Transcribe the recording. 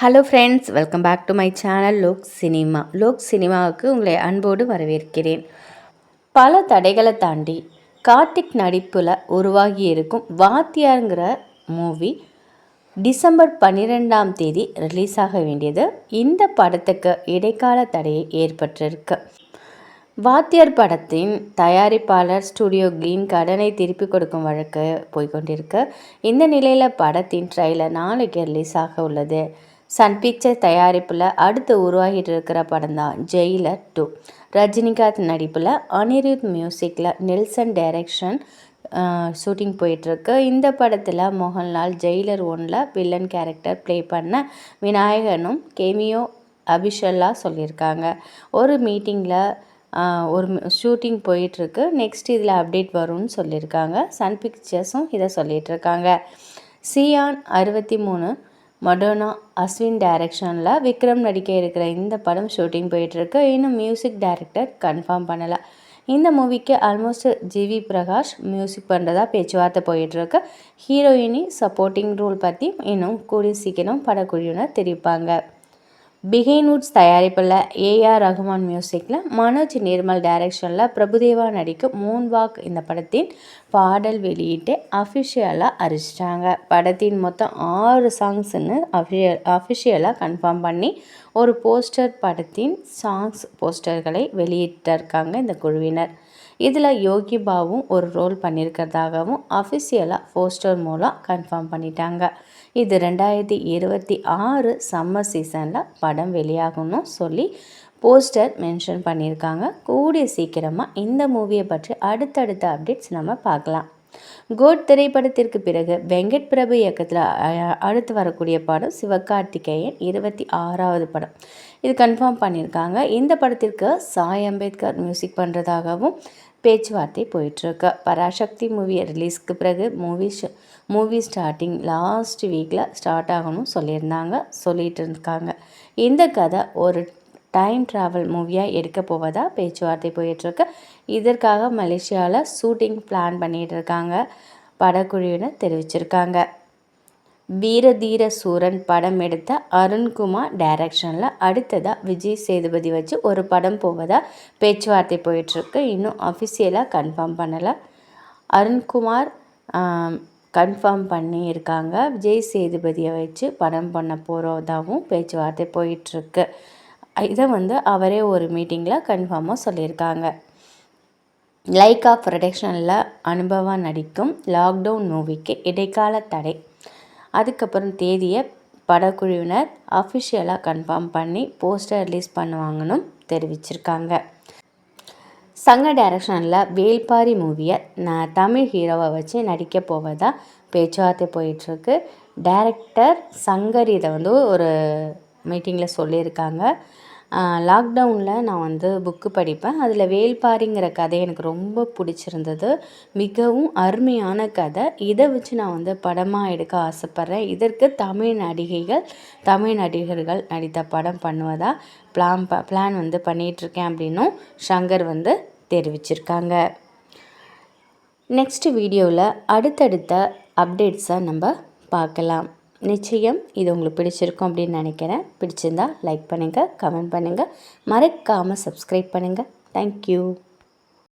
Hello friends, welcome back to my channel Lok cinema. Lok சினிமாவுக்கு உங்களை அன்போடு வரவேற்கிறேன். பல தடைகளை தாண்டி கார்த்திக் நடிப்பில் உருவாகி இருக்கும் வாத்தியாருங்கிற மூவி டிசம்பர் 12ஆம் தேதி ரிலீஸ் ஆக வேண்டியது. இந்த படத்துக்கு இடைக்கால தடையை ஏற்பட்டிருக்கு. வாத்தியார் படத்தின் தயாரிப்பாளர் ஸ்டுடியோ கிரீன் கடனை திருப்பி கொடுக்கும் வழக்கு போய்கொண்டிருக்கு. இந்த நிலையில் படத்தின் ட்ரெய்லர் நாளைக்கு ரிலீஸ் ஆக உள்ளது. சன் பிக்சர் தயாரிப்பில் அடுத்து உருவாகிட்டு இருக்கிற படம் தான் ஜெயிலர் 2. ரஜினிகாந்த் நடிப்பில் அனிருத் மியூசிக்கில் நெல்சன் டைரக்ஷன் ஷூட்டிங் போயிட்டுருக்கு. இந்த படத்தில் மோகன்லால் ஜெயிலர் 1ல் வில்லன் கேரக்டர் ப்ளே பண்ண விநாயகனும் கேமியோ அபிஷல்லாக சொல்லியிருக்காங்க. ஒரு மீட்டிங்கில் ஒரு ஷூட்டிங் போயிட்டுருக்கு. நெக்ஸ்ட் இதில் அப்டேட் வரும்னு சொல்லியிருக்காங்க. சன் பிக்சர்ஸும் இதை சொல்லிகிட்ருக்காங்க. சியான் 63 மடோனா அஸ்வின் டைரக்ஷனில் விக்ரம் நடிக்க இருக்கிற இந்த படம் ஷூட்டிங் போயிட்டுருக்கு. இன்னும் மியூசிக் டைரக்டர் கன்ஃபார்ம் பண்ணலை. இந்த மூவிக்கு ஆல்மோஸ்ட் ஜிவி பிரகாஷ் மியூசிக் பண்ணுறதா பேச்சுவார்த்தை போயிட்டுருக்கு. ஹீரோயினி சப்போர்ட்டிங் ரோல் பற்றி இன்னும் கூடிய சீக்கிரம் படக்குழுவினர் தெரிவிப்பாங்க. பிகைன்வுட்ஸ் தயாரிப்பில் ஏஆர் ரகுமான் மியூசிக்கில் மனோஜ் நிர்மல் டைரக்ஷனில் பிரபுதேவா நடிக்கும் மூன்வாக் இந்த படத்தின் பாடல் வெளியிட்டு அஃபிஷியலாக அறிவிச்சிட்டாங்க. படத்தின் மொத்தம் 6 சாங்ஸ்ன்னு அஃபிஷியலாக கன்ஃபார்ம் பண்ணி ஒரு போஸ்டர் படத்தின் சாங்ஸ் போஸ்டர்களை வெளியிட்டிருக்காங்க இந்த குழுவினர். இதில் யோகி பாபுவும் ஒரு ரோல் பண்ணியிருக்கிறதாகவும் அஃபிஷியலாக போஸ்டர் மூலம் கன்ஃபார்ம் பண்ணிட்டாங்க. இது 2026 சம்மர் சீசனில் படம் வெளியாகணும்னு சொல்லி போஸ்டர் மென்ஷன் பண்ணியிருக்காங்க. கூடிய சீக்கிரமாக இந்த மூவியை பற்றி அடுத்தடுத்த அப்டேட்ஸ் நம்ம பார்க்கலாம். கோட் திரைப்படத்திற்கு பிறகு வெங்கட் பிரபு இயக்கத்தில் அடுத்து வரக்கூடிய படம் சிவகார்த்திகேயன் 26வது படம். இது கன்ஃபார்ம் பண்ணியிருக்காங்க. இந்த படத்திற்கு சாய் அம்பேத்கர் மியூசிக் பண்ணுறதாகவும் பேச்சுவார்த்தை போயிட்டுருக்கு. பராசக்தி மூவி ரிலீஸ்க்கு பிறகு மூவி ஸ்டார்டிங் லாஸ்ட் வீக்கில் ஸ்டார்ட் ஆகணும்னு சொல்லிட்டு இருக்காங்க. இந்த கதை ஒரு டைம் ட்ராவல் மூவியாக எடுக்க போவதாக பேச்சுவார்த்தை போயிட்டுருக்கு. இதற்காக மலேசியாவில் ஷூட்டிங் பிளான் பண்ணிகிட்டு இருக்காங்க படக்குழுவினர் தெரிவிச்சிருக்காங்க. வீரதீர சூரன் படம் எடுத்த அருண்குமார் டைரக்ஷனில் அடுத்ததாக விஜய் சேதுபதி வச்சு ஒரு படம் போவதாக பேச்சுவார்த்தை போயிட்டுருக்கு. இன்னும் அஃபிஷியலாக கன்ஃபார்ம் பண்ணலை. அருண்குமார் கன்ஃபார்ம் பண்ணியிருக்காங்க. விஜய் சேதுபதியை வச்சு படம் பண்ண போகிறதாகவும் பேச்சுவார்த்தை போயிட்டுருக்கு. இதை அவரே ஒரு மீட்டிங்கில் கன்ஃபார்மாக சொல்லியிருக்காங்க. லைக்கா ப்ரொடக்ஷனில் அனுபவா நடிக்கும் லாக்டவுன் மூவிக்கு இடைக்கால தடை. அதுக்கப்புறம் தேதியை படக்குழுவினர் அஃபிஷியலாக கன்ஃபார்ம் பண்ணி போஸ்டர் ரிலீஸ் பண்ணுவாங்கன்னு தெரிவிச்சிருக்காங்க. சங்க டைரக்ஷனில் வேல்பாரி மூவியை தமிழ் ஹீரோவை வச்சு நடிக்க போவதாக பேச்சுவார்த்தை போயிட்டுருக்கு. டைரக்டர் சங்கர் இதை ஒரு மீட்டிங்கில் சொல்லியிருக்காங்க. லாக்டவுனில் நான் புக்கு படிப்பேன். அதில் வேல்பாரிங்கிற கதை எனக்கு ரொம்ப பிடிச்சிருந்தது. மிகவும் அருமையான கதை. இதை வச்சு நான் படமாக எடுக்க ஆசைப்பட்றேன். இதற்கு தமிழ் நடிகர்கள் நடித்த படம் பண்ணுவதாக பிளான் பண்ணிகிட்ருக்கேன் அப்படின்னும் சங்கர் தெரிவிச்சிருக்காங்க. நெக்ஸ்ட் வீடியோவில் அடுத்தடுத்த அப்டேட்ஸை நம்ம பார்க்கலாம். நிச்சயம் இது உங்களுக்கு பிடிச்சிருக்கும் அப்படின்னு நினைக்கிறேன். பிடிச்சிருந்தா லைக் பண்ணுங்கள், கமெண்ட் பண்ணுங்கள், மறக்காமல் சப்ஸ்கிரைப் பண்ணுங்கள். தேங்க்யூ.